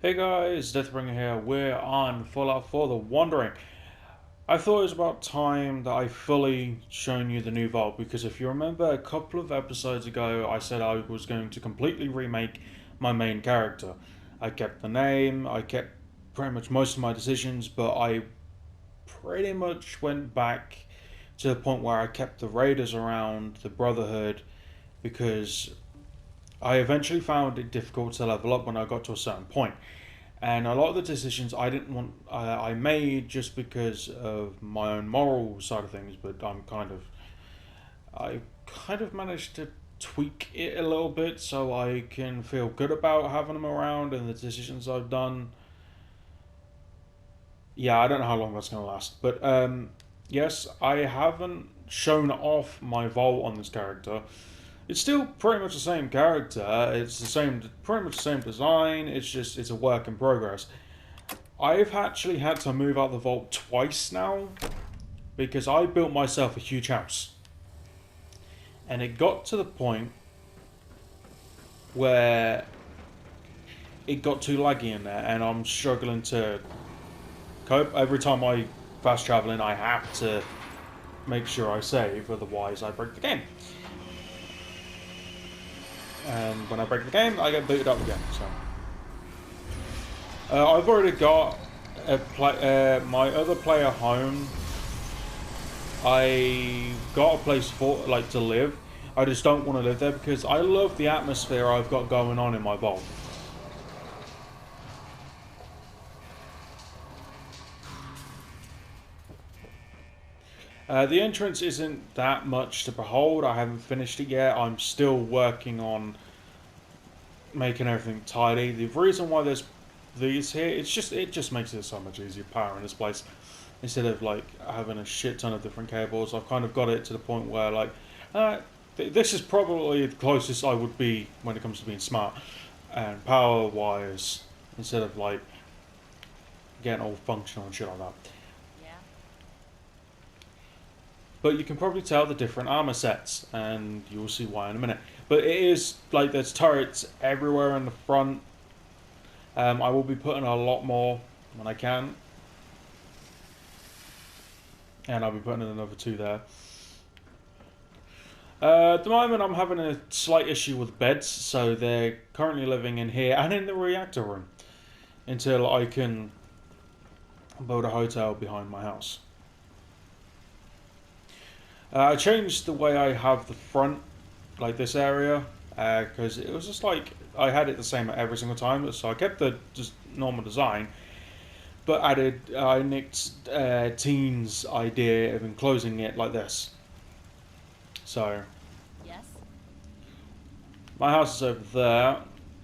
Hey guys, Deathbringer here. We're on Fallout 4 The Wandering. I thought it was about time that I fully shown you the new vault because if you remember a couple of episodes ago, I said I was going to completely remake my main character. I kept the name, I kept pretty much most of my decisions, but I pretty much went back to the point where I kept the Raiders around, the Brotherhood, because I eventually found it difficult to level up when I got to a certain point. And a lot of the decisions I didn't want, I made just because of my own moral side of things. But I kind of managed to tweak it a little bit so I can feel good about having them around and the decisions I've done. Yeah, I don't know how long that's gonna last, but yes, I haven't shown off my vault on this character. It's still pretty much the same character. It's the same, pretty much the same design. It's a work in progress. I've actually had to move out the vault twice now because I built myself a huge house. And it got to the point where it got too laggy in there and I'm struggling to cope. Every time I fast travel in, I have to make sure I save, otherwise I break the game. And when I break the game, I get booted up again. So I've already got my other player home. I got a place for to live. I just don't want to live there because I love the atmosphere I've got going on in my vault. The entrance isn't that much to behold. I haven't finished it yet. I'm still working on making everything tidy. The reason why there's these here, it just makes it so much easier powering this place. Instead of like having a shit ton of different cables, I've kind of got it to the point where like this is probably the closest I would be when it comes to being smart and power wise, instead of like getting all functional and shit like that. Yeah. But you can probably tell the different armor sets, and you'll see why in a minute. But it is like there's turrets everywhere in the front. I will be putting a lot more when I can, and I'll be putting in another two there. At the moment, I'm having a slight issue with beds, so they're currently living in here and in the reactor room until I can build a hotel behind my house. I changed the way I have the front, like this area, because it was just like I had it the same every single time. So I kept the just normal design, but I nicked Teen's idea of enclosing it like this. So Yes. my house is over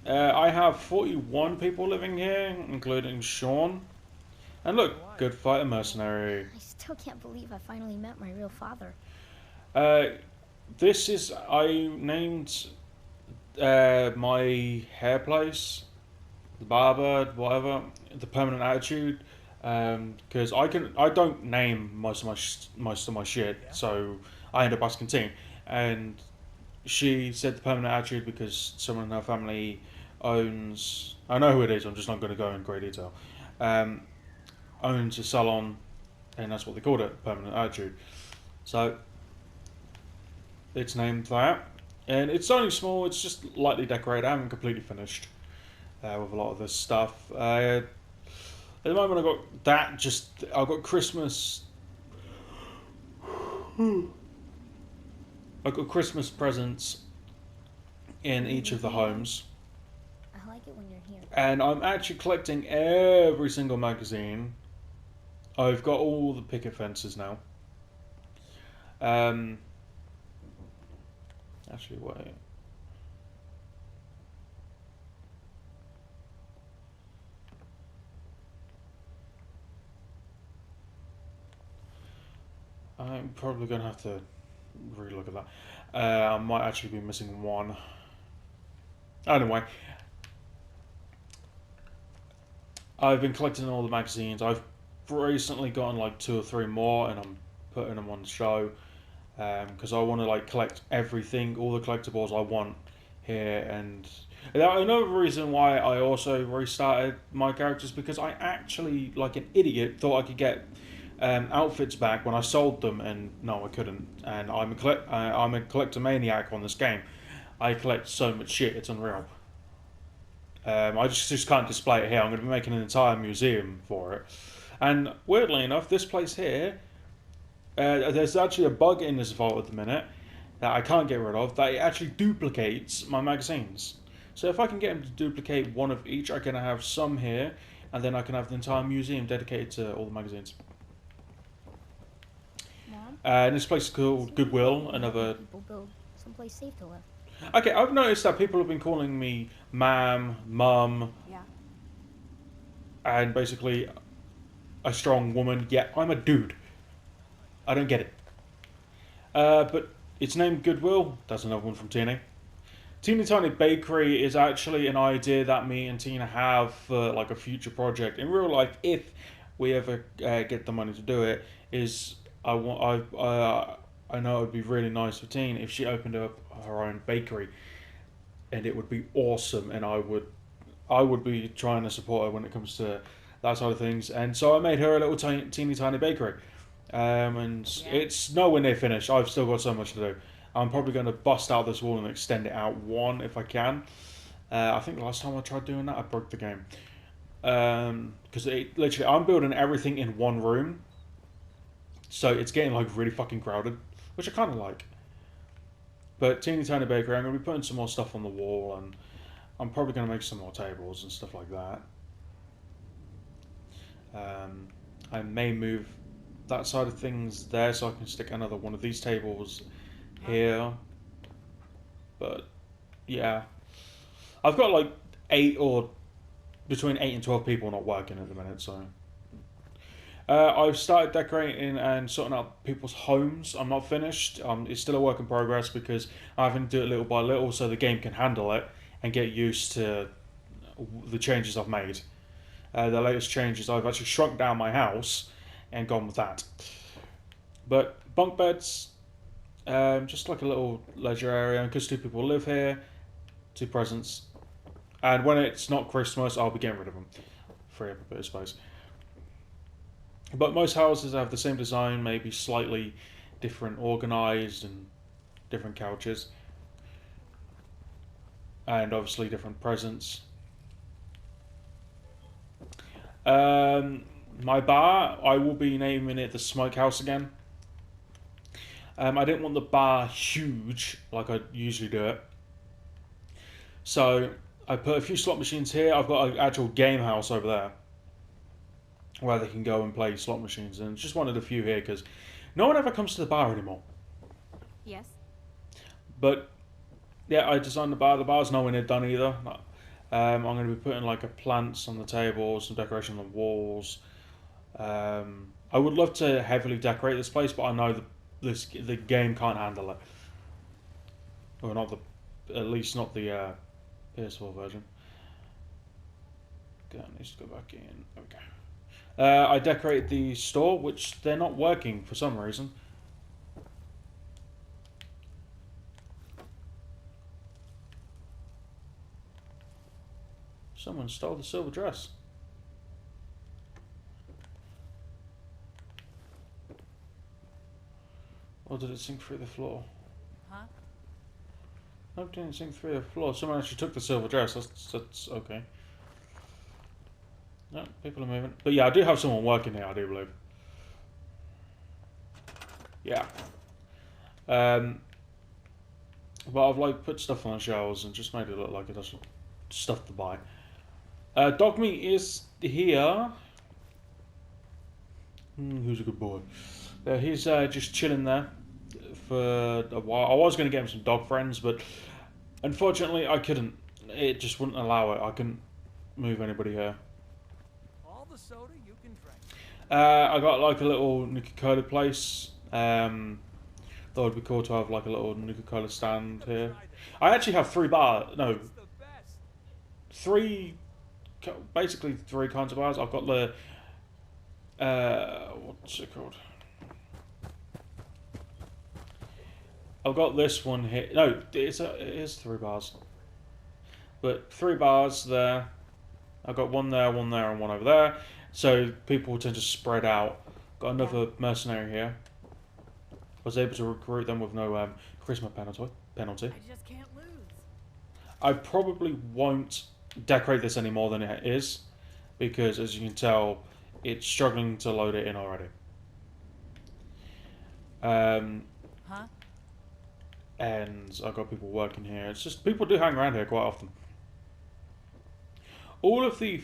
there. I have 41 people living here, including Sean. And look, good fighter mercenary. I still can't believe I finally met my real father. Uh, this is I named my hair place, the barber, whatever, the permanent attitude, because I don't name most of my shit, so I end up asking Teen, and she said the permanent attitude because someone in her family owns. I know who it is. I'm just not going to go in great detail. Um, owns a salon, and that's what they called it, permanent attitude. So it's named that, and it's only small. It's just lightly decorated. I haven't completely finished with a lot of this stuff. At the moment, I got that. I got Christmas. I got Christmas presents in each of the homes, I like it when you're here. and I'm actually collecting every single magazine. I've got all the picket fences now. Um, actually, wait. I'm probably gonna have to relook at that. I might actually be missing one. Anyway, I've been collecting all the magazines. I've recently gotten like two or three more, and I'm putting them on the show because I want to like collect everything, all the collectibles I want here. And another reason why I also restarted my characters, because I actually, like an idiot, thought I could get outfits back when I sold them, and no, I couldn't. And I'm a collectomaniac on this game. I collect so much shit, it's unreal. I just can't display it here. I'm going to be making an entire museum for it. And weirdly enough, this place here, there's actually a bug in this vault at the minute that I can't get rid of, that it actually duplicates my magazines. So if I can get him to duplicate one of each, I can have some here, and then I can have the entire museum dedicated to all the magazines. Mom? And this place is called Goodwill, another... People build someplace safe to live. Okay, I've noticed that people have been calling me ma'am, mum, Yeah. and basically a strong woman. Yeah, I'm a dude. I don't get it. But it's named Goodwill. That's another one from Tina. Teeny Tiny Bakery is actually an idea that me and Tina have for like a future project. In real life, if we ever get the money to do it, is I know it would be really nice for Tina if she opened up her own bakery, and it would be awesome. And I would be trying to support her when it comes to that side of things. And so I made her a little teeny tiny bakery. And it's nowhere near finished. I've still got so much to do. I'm probably going to bust out this wall and extend it out one if I can. I think the last time I tried doing that, I broke the game. Because literally, I'm building everything in one room. So it's getting like really fucking crowded, which I kind of like. But teeny tiny bakery, I'm going to be putting some more stuff on the wall, and I'm probably going to make some more tables and stuff like that. I may move that side of things there so I can stick another one of these tables here. But yeah, I've got like between 8 and 12 people not working at the minute, so I've started decorating and sorting out people's homes. I'm not finished. It's still a work in progress because I have to do it little by little so the game can handle it and get used to the changes I've made. The latest changes, I've actually shrunk down my house and gone with that. But bunk beds, just like a little leisure area, because 2 people live here, 2 presents. And when it's not Christmas, I'll be getting rid of them. Free up a bit of space. But most houses have the same design, maybe slightly different organised and different couches. And obviously different presents. My bar, I will be naming it the Smokehouse again. I didn't want the bar huge like I usually do it. So I put a few slot machines here. I've got an actual game house over there where they can go and play slot machines, and just wanted a few here because no one ever comes to the bar anymore. Yes. But yeah, I designed the bar. The bar's nowhere near done either. I'm going to be putting like a plants on the tables, some decoration on the walls. I would love to heavily decorate this place, but I know the game can't handle it. Or not at least not the PS4 version. Okay, I need to go back in. Okay. I decorated the store, which they're not working for some reason. Someone stole the silver dress. Or did it sink through the floor? Huh? No, it didn't sink through the floor. Someone actually took the silver dress. That's okay. No, people are moving. But yeah, I do have someone working here, I do believe. Yeah. But I've like put stuff on the shelves and just made it look like it has stuff to buy. Dog meat is here. Who's a good boy? He's just chilling there for a while. I was going to get him some dog friends, but unfortunately I couldn't. It just wouldn't allow it. I couldn't move anybody here. All the soda you can drink. I got like a little Nuka-Cola place. Thought it'd be cool to have like a little Nuka-Cola stand here. I actually have 3 basically 3 kinds of bars. I've got the what's it called? I've got this one here. No, it is 3 bars. But 3 bars there. I've got one there, and one over there. So people tend to spread out. Got another mercenary here. Was able to recruit them with no charisma penalty. I just can't lose. I probably won't decorate this any more than it is, because as you can tell, it's struggling to load it in already. Huh? And I've got people working here. It's just people do hang around here quite often. All of the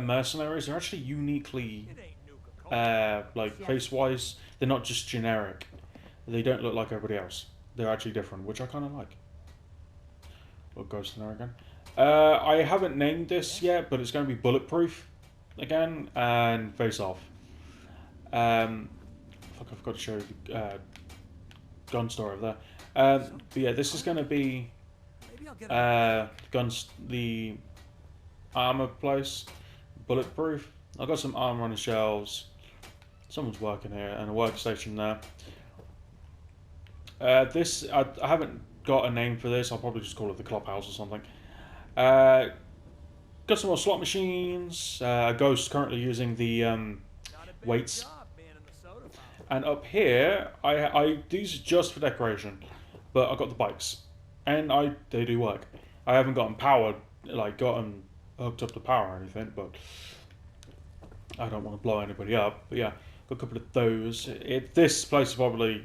mercenaries are actually uniquely, It ain't Nuka-Cola. like face-wise, they're not just generic. They don't look like everybody else. They're actually different, which I kind of like. We'll ghost in there again. I haven't named this yet, but it's going to be bulletproof again and face-off. Fuck, I forgot to show you the gun store over there. But yeah, this is going to be Maybe I'll get a the armor place, bulletproof. I've got some armor on the shelves. Someone's working here and a workstation there. This I haven't got a name for this. I'll probably just call it the clubhouse or something. Got some more slot machines. Ghost currently using the not a bad weights. job manning the soda fountain. And up here, these are just for decoration, but I got the bikes, and they do work. I haven't gotten powered, like gotten hooked up to power or anything, but I don't want to blow anybody up. But yeah, got a couple of those. This place is probably.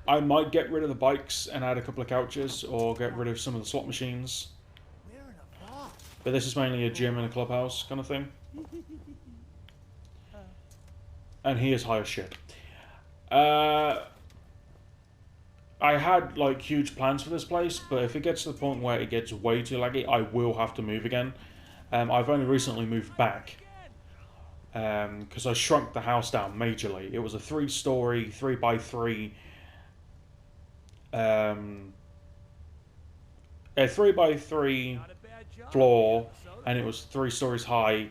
I might get rid of the bikes and add a couple of couches, or get rid of some of the slot machines. We're in a boss. But this is mainly a gym and a clubhouse kind of thing. And he is high as shit. I had like huge plans for this place, but if it gets to the point where it gets way too laggy, I will have to move again. I've only recently moved back because I shrunk the house down majorly. It was a 3-story, 3x3, a 3x3 Not a bad job floor, manning the soda and it was 3 stories high.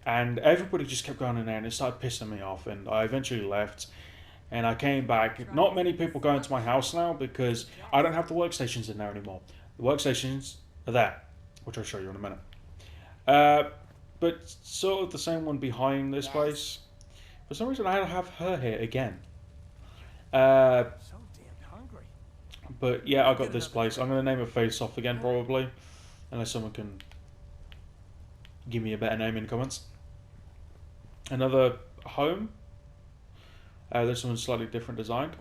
And everybody just kept going in there, and it started pissing me off. And I eventually left, and I came back. Not many people go into my house now because I don't have the workstations in there anymore. The workstations are there, which I'll show you in a minute. But sort of the same one behind this place. For some reason, I have her here again. So damn hungry. But yeah, I got this place. I'm going to name it Face Off again, probably. Unless someone can give me a better name in the comments. Another home. This one's slightly different designed.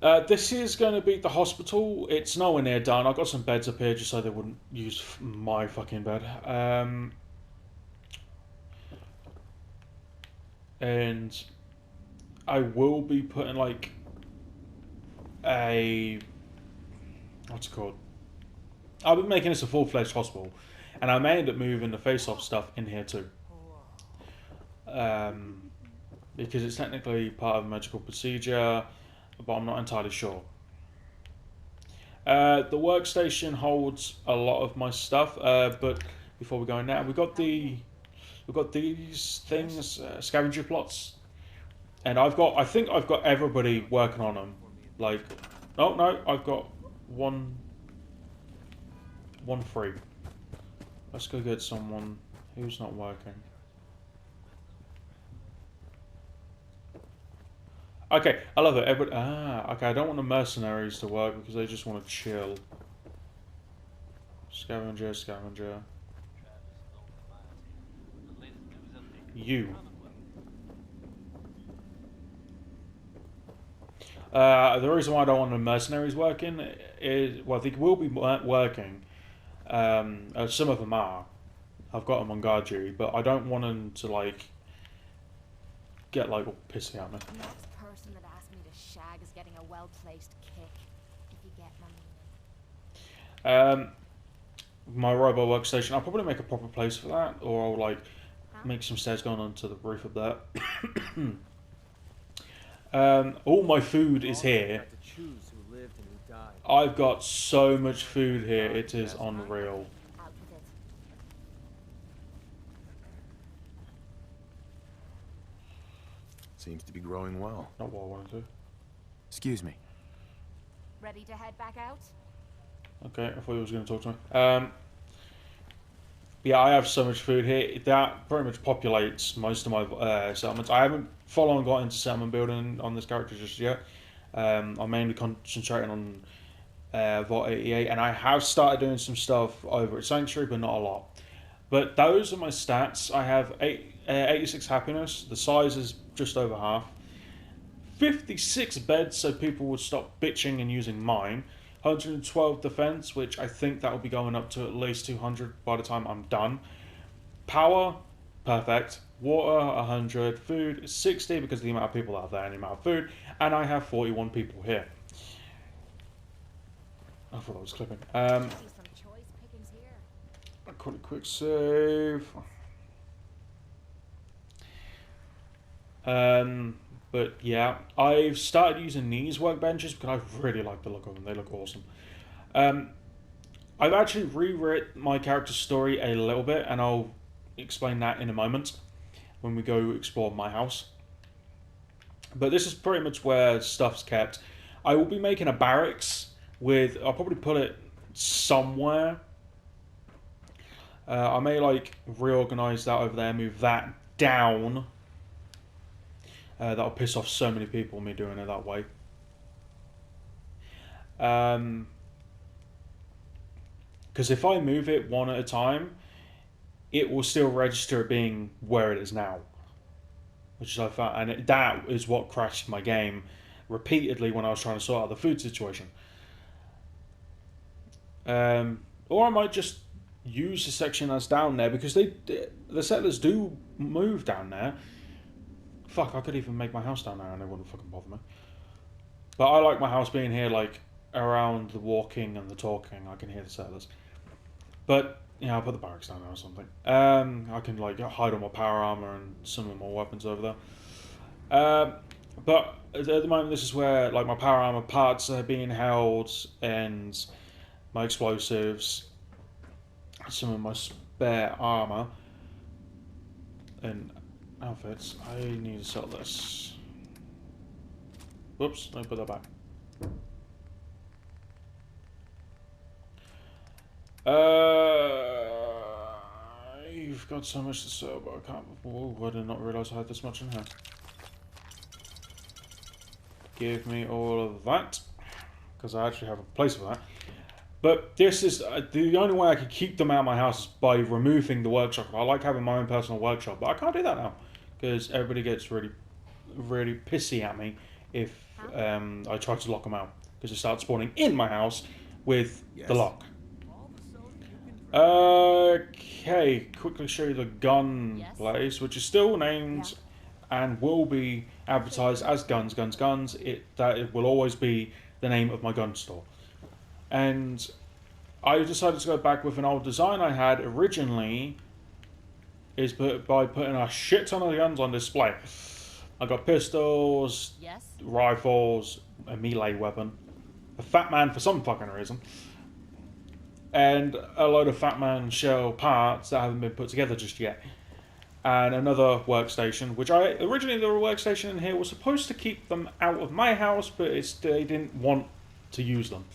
This is going to be the hospital. It's nowhere near done. I've got some beds up here just so they wouldn't use my fucking bed. And I will be putting like what's it called? I'll be making this a full-fledged hospital, and I may end up moving the face-off stuff in here too. Because it's technically part of a medical procedure, but I'm not entirely sure. The workstation holds a lot of my stuff, but before we go in now, we've got these things, scavenger plots, and I think I've got everybody working on them. Like, oh no, I've got one free. Let's go get someone who's not working. Okay, I love it. Everybody, okay, I don't want the mercenaries to work because they just want to chill. Scavenger. You. The reason why I don't want the mercenaries working is, well, they will be working. Some of them are. I've got them on guard duty, but I don't want them to, like, get, like, all pissy at me. The next person that asks me to shag is getting a well-placed kick, if you get my meaning. My robo workstation, I'll probably make a proper place for that, or I'll, like, make some stairs going onto the roof up there. All my food is here. Got to choose who lived and who died. I've got so much food here, it is unreal. Out with it. Seems to be growing well. Not what I want to do. Excuse me. Ready to head back out? Okay, I thought he was going to talk to me. Yeah, I have so much food here. That pretty much populates most of my settlements. I haven't full on got into settlement building on this character just yet. I'm mainly concentrating on Vault 88, and I have started doing some stuff over at Sanctuary, but not a lot. But those are my stats. I have 86 happiness. The size is just over half. 56 beds, so people would stop bitching and using mine. 112 defense, which I think that will be going up to at least 200 by the time I'm done. Power, perfect. Water, 100. Food, 60 because of the amount of people that are there and the amount of food. And I have 41 people here. I thought that was clipping. See some choice pickings here. I call it quick save. But yeah, I've started using these workbenches because I really like the look of them. They look awesome. I've actually rewritten my character's story a little bit, and I'll explain that in a moment when we go explore my house. But this is pretty much where stuff's kept. I will be making a barracks with... I'll probably put it somewhere. I may like reorganize that over there, move that down. That'll piss off so many people, me doing it that way. Because if I move it one at a time, it will still register it being where it is now. Which is I found, and that is what crashed my game repeatedly when I was trying to sort out the food situation. Or I might just use the section that's down there, because the settlers do move down there. Fuck, I could even make my house down there and it wouldn't fucking bother me. But I like my house being here, like, around the walking and the talking. I can hear the settlers. But, yeah, I'll put the barracks down there or something. I can, like, hide all my power armor and some of my weapons over there. But at the moment, this is where, like, my power armor parts are being held, and my explosives, some of my spare armor, and outfits. I need to sell this. Whoops, let me put that back. You've got so much to sell, but I can't. Oh, I did not realise I had this much in here. Give me all of that, because I actually have a place for that. But this is the only way I can keep them out of my house is by removing the workshop. I like having my own personal workshop, but I can't do that now because everybody gets really, really pissy at me if I try to lock them out, because they start spawning in my house with the lock. Okay, quickly show you the gun place, which is still named and will be advertised as Guns. It will always be the name of my gun store. And I decided to go back with an old design I had originally, is by putting a shit ton of guns on display. I got pistols, rifles, a melee weapon, a Fat Man for some fucking reason, and a load of Fat Man shell parts that haven't been put together just yet. And another workstation, which originally the workstation in here was supposed to keep them out of my house, but they didn't want to use them.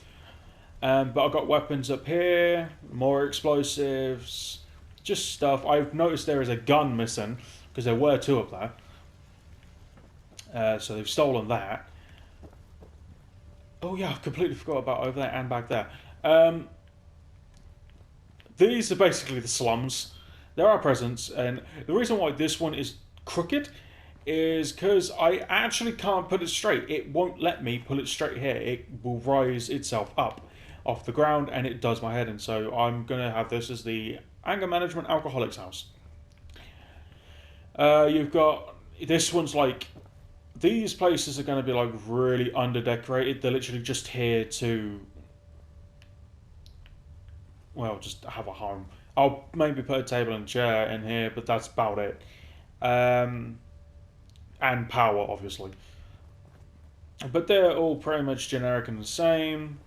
But I've got weapons up here, more explosives, just stuff. I've noticed there is a gun missing, because there were two up there. So they've stolen that. Oh yeah, I completely forgot about over there and back there. These are basically the slums. There are presents, and the reason why this one is crooked is because I actually can't put it straight. It won't let me put it straight here. It will rise itself up off the ground, and it does my head in. So I'm going to have this as the Anger Management Alcoholics House. You've got... This one's like... These places are going to be like really under-decorated. They're literally just here to... Well, just have a home. I'll maybe put a table and chair in here, but that's about it. And power, obviously. But they're all pretty much generic and the same.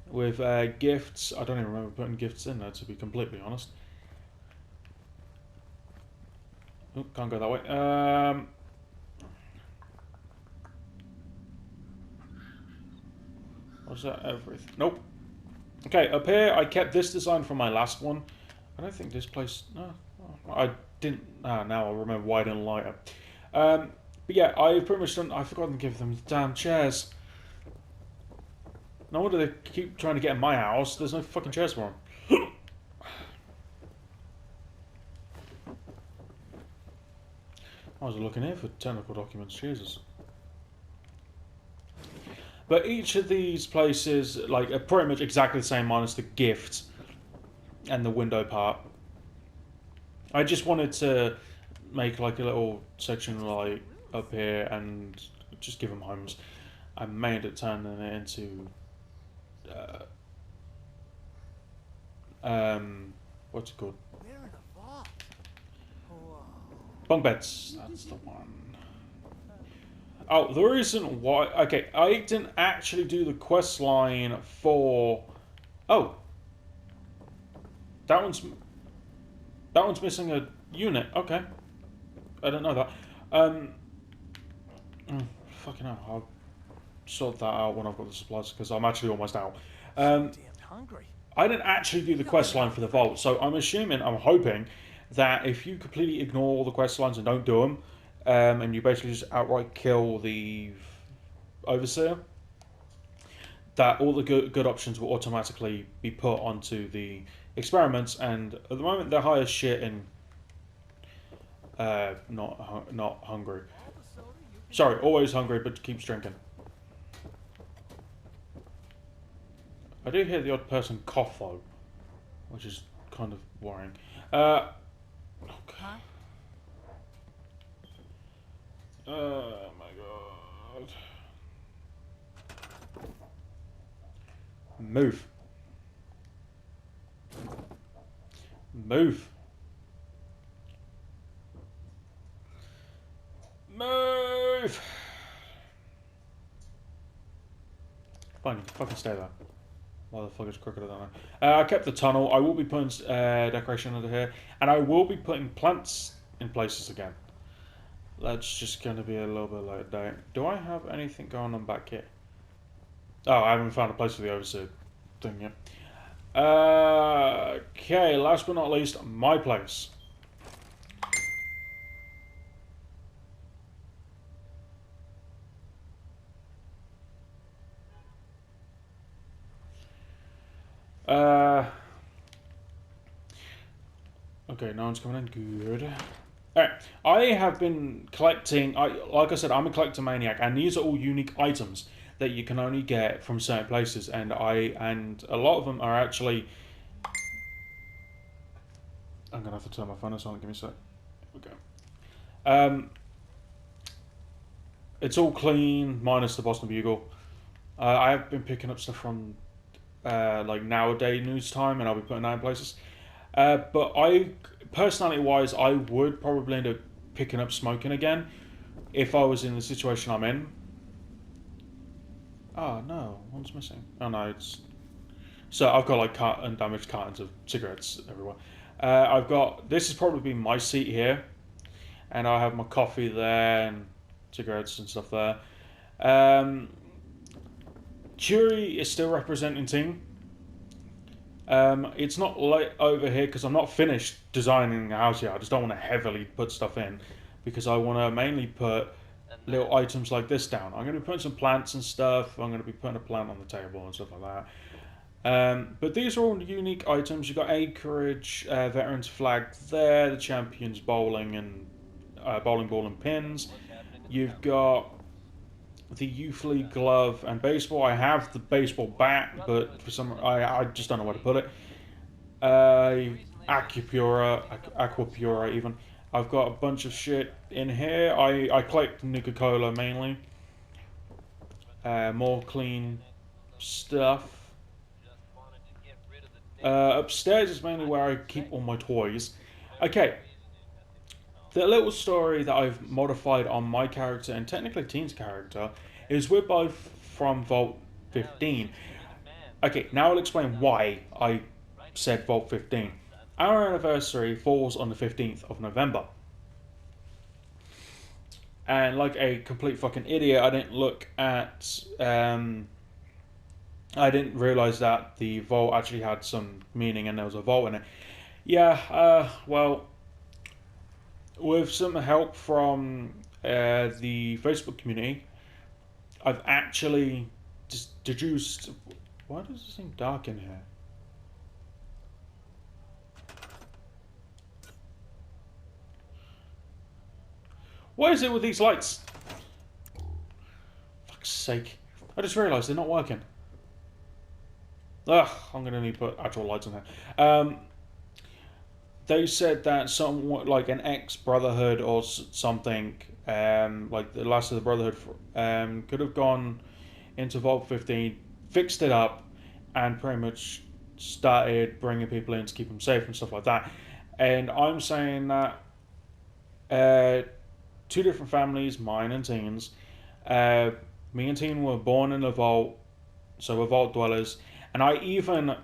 With gifts. I don't even remember putting gifts in there, to be completely honest. Oh, can't go that way. Was that everything? Nope. Okay, up here, I kept this design from my last one. I don't think this place... No, I didn't... now I remember why I didn't like it. But yeah, I've pretty much done... I forgot to give them the damn chairs. No wonder they keep trying to get in my house. There's no fucking chairs for them. I was looking here for technical documents. Jesus. But each of these places, like, are pretty much exactly the same minus the gift and the window part. I just wanted to make, like, a little section, like, up here and just give them homes. I made it turning it into... what's it called? They're in a vault. Whoa. Bunk beds. That's the one. Oh, the reason why... Okay, I didn't actually do the quest line for... Oh. That one's missing a unit. Okay. I didn't know that. Fucking hell. I'll sort that out when I've got the supplies, because I'm actually almost out. Damn hungry. I didn't actually do the quest line for the vault, so I'm hoping that if you completely ignore all the quest lines and don't do them, and you basically just outright kill the overseer, that all the good options will automatically be put onto the experiments. And at the moment, they're high as shit in not hungry. Sorry, always hungry, but keeps drinking. I do hear the odd person cough though, which is kind of worrying. Okay. Oh my god. Move. Move. Move. Fine, you can fucking stay there. Motherfucker's crooked than I. I kept the tunnel. I will be putting decoration under here, and I will be putting plants in places again. That's just going to be a little bit later day. Do I have anything going on back here? Oh, I haven't found a place for the overseer thing yet. Okay, last but not least, my place. Okay, no one's coming in. Good. Alright, I have been collecting, like I said, I'm a collector maniac, and these are all unique items that you can only get from certain places, and a lot of them are actually... I'm gonna have to turn my phone on silent, give me a sec. Here we go. It's all clean, minus the Boston Bugle. I have been picking up stuff from like nowadays news time, and I'll be putting that in places. But personality-wise, I would probably end up picking up smoking again if I was in the situation I'm in. Oh no, one's missing. Oh no, it's... So I've got like undamaged cartons of cigarettes everywhere. I've got... This has probably been my seat here. And I have my coffee there and cigarettes and stuff there. Jury is still representing team. It's not late over here because I'm not finished designing the house yet. I just don't want to heavily put stuff in because I want to mainly put little items like this down. I'm going to be putting some plants and stuff. I'm going to be putting a plant on the table and stuff like that. But these are all unique items. You've got acreage, veterans flag there, the champions bowling and bowling ball and pins. You've got the youth league glove and baseball. I have the baseball bat, but for some I just don't know where to put it. Aquapura even. I've got a bunch of shit in here. I collect Nuka-Cola mainly. More clean stuff. Upstairs is mainly where I keep all my toys. Okay. The little story that I've modified on my character, and technically Teen's character, is we're both from Vault 15. Okay, now I'll explain why I said Vault 15. Our anniversary falls on the 15th of November. And like a complete fucking idiot, I didn't look at I didn't realize that the vault actually had some meaning and there was a vault in it. Yeah, well, with some help from the Facebook community, I've actually just deduced. Why does it seem dark in here? What is it with these lights? Fuck's sake. I just realised they're not working. Ugh, I'm going to need to put actual lights on here. They said that somewhat like an ex-Brotherhood or something, like the last of the Brotherhood, could have gone into Vault 15, fixed it up, and pretty much started bringing people in to keep them safe and stuff like that. And I'm saying that two different families, mine and Teen's, me and Teen were born in a vault, so we're vault dwellers, and I even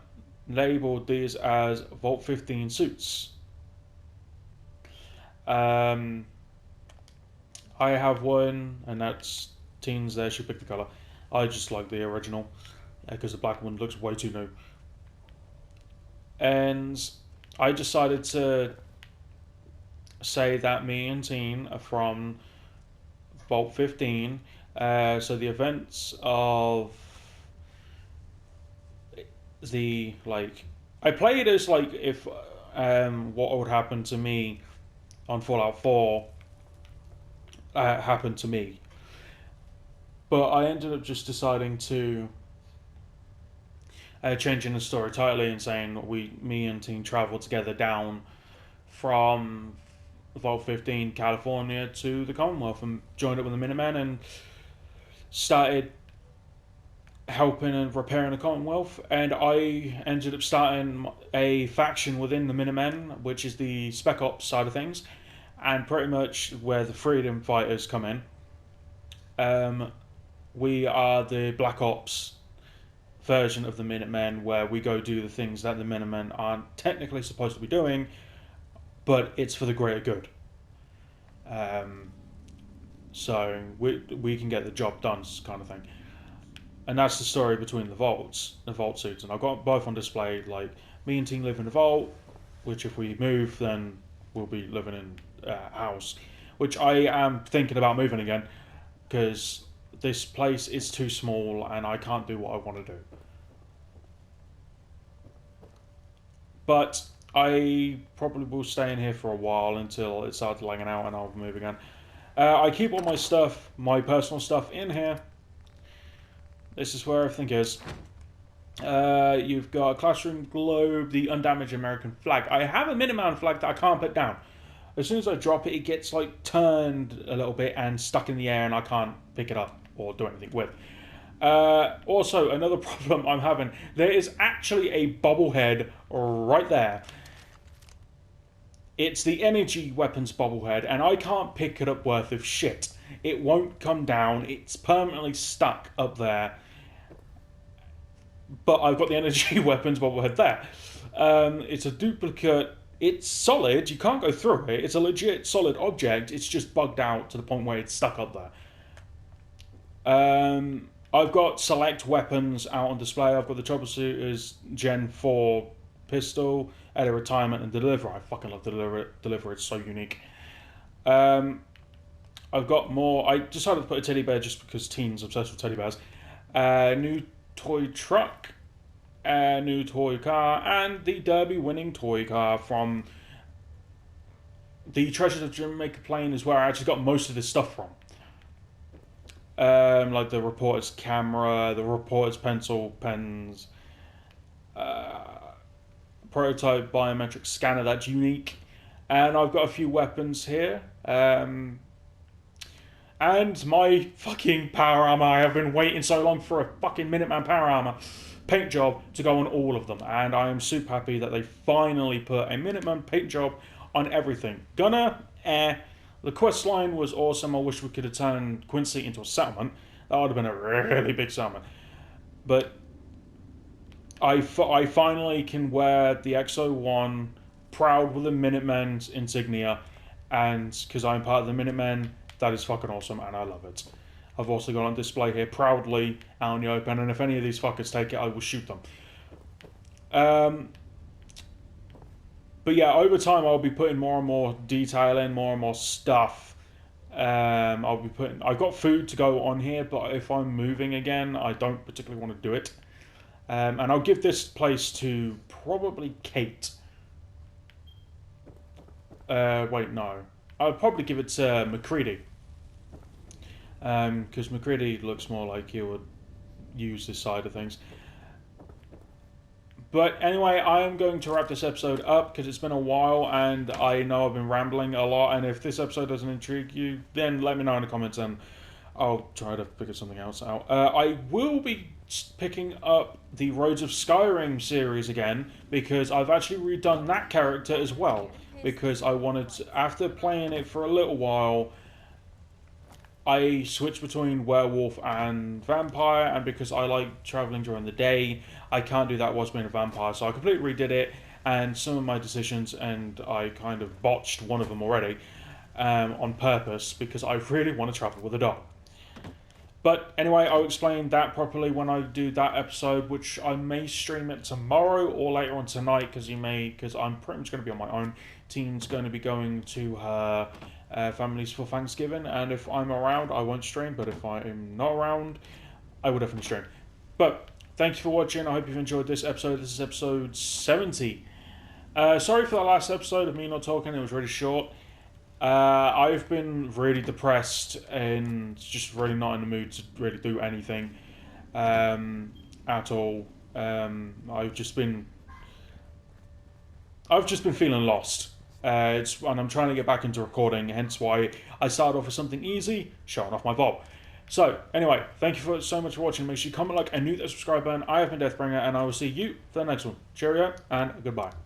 labelled these as Vault 15 suits. I have one, and that's Teen's there. She picked the colour. I just like the original because the black one looks way too new. And I decided to say that me and Teen are from Vault 15. So the events of the I play it as like if what would happen to me on Fallout 4 happened to me. But I ended up just deciding to changing the story tightly and saying me and Teen traveled together down from Vault 15, California to the Commonwealth and joined up with the Minutemen and started helping and repairing the Commonwealth. And I ended up starting a faction within the Minutemen, which is the Spec Ops side of things, and pretty much where the Freedom Fighters come in. We are the Black Ops version of the Minutemen, where we go do the things that the Minutemen aren't technically supposed to be doing, but it's for the greater good. So we can get the job done, kind of thing. And that's the story between the vault suits. And I've got both on display. Like, me and Teen live in the vault, which if we move, then we'll be living in a house, which I am thinking about moving again, because this place is too small and I can't do what I want to do. But I probably will stay in here for a while until it starts lagging out and I'll move again. I keep all my stuff, my personal stuff, in here. This is where everything is. You've got a classroom globe, the undamaged American flag. I have a Minuteman flag that I can't put down. As soon as I drop it, it gets like turned a little bit and stuck in the air and I can't pick it up or do anything with. Also, another problem I'm having, there is actually a bobblehead right there. It's the energy weapons bobblehead, and I can't pick it up worth of shit. It won't come down, it's permanently stuck up there. But I've got the energy weapons bobblehead there. It's a duplicate, it's solid, you can't go through it, it's a legit solid object, it's just bugged out to the point where it's stuck up there. I've got select weapons out on display. I've got the Troubleshooter's Gen 4 pistol, Early Retirement, and Deliver. I fucking love Deliver, it's so unique. I've got more. I decided to put a teddy bear just because Teen's obsessed with teddy bears. New toy truck, new toy car, and the Derby winning toy car from the Treasures of Jamaica Plain is where I actually got most of this stuff from. Like the reporter's camera, the reporter's pencil, pens, prototype biometric scanner that's unique, and I've got a few weapons here, and my fucking power armor. I have been waiting so long for a fucking Minuteman power armor paint job to go on all of them, and I am super happy that they finally put a Minuteman paint job on everything. Gunner, the quest line was awesome. I wish we could have turned Quincy into a settlement. That would have been a really big settlement. But I finally can wear the X01 proud with the Minutemen's insignia, and because I'm part of the Minutemen, that is fucking awesome and I love it. I've also got on display here proudly out in the open, and if any of these fuckers take it, I will shoot them. But yeah, over time I'll be putting more and more detail in, more and more stuff. I've got food to go on here, but if I'm moving again, I don't particularly want to do it. And I'll give this place to probably Kate. Wait, no. I'll probably give it to MacCready. Because MacCready looks more like he would use this side of things. But anyway, I am going to wrap this episode up because it's been a while and I know I've been rambling a lot. And if this episode doesn't intrigue you, then let me know in the comments and I'll try to figure something else out. I will be picking up the Roads of Skyrim series again because I've actually redone that character as well. Because I wanted to, after playing it for a little while, I switched between werewolf and vampire, and because I like traveling during the day, I can't do that whilst being a vampire, so I completely redid it, and some of my decisions, and I kind of botched one of them already, on purpose, because I really want to travel with a dog. But anyway, I'll explain that properly when I do that episode, which I may stream it tomorrow or later on tonight, because I'm pretty much going to be on my own. Teen's going to be going to her family's for Thanksgiving, and if I'm around, I won't stream, but if I'm not around, I will definitely stream. But thank you for watching. I hope you've enjoyed this episode. This is episode 70. Sorry for the last episode of me not talking. It was really short. I've been really depressed and just really not in the mood to really do anything at all. I've just been feeling lost. And I'm trying to get back into recording, hence why I started off with something easy, showing off my vault. So, anyway, thank you so much for watching. Make sure you comment, like, and hit that subscribe button. I have been Deathbringer, and I will see you for the next one. Cheerio, and goodbye.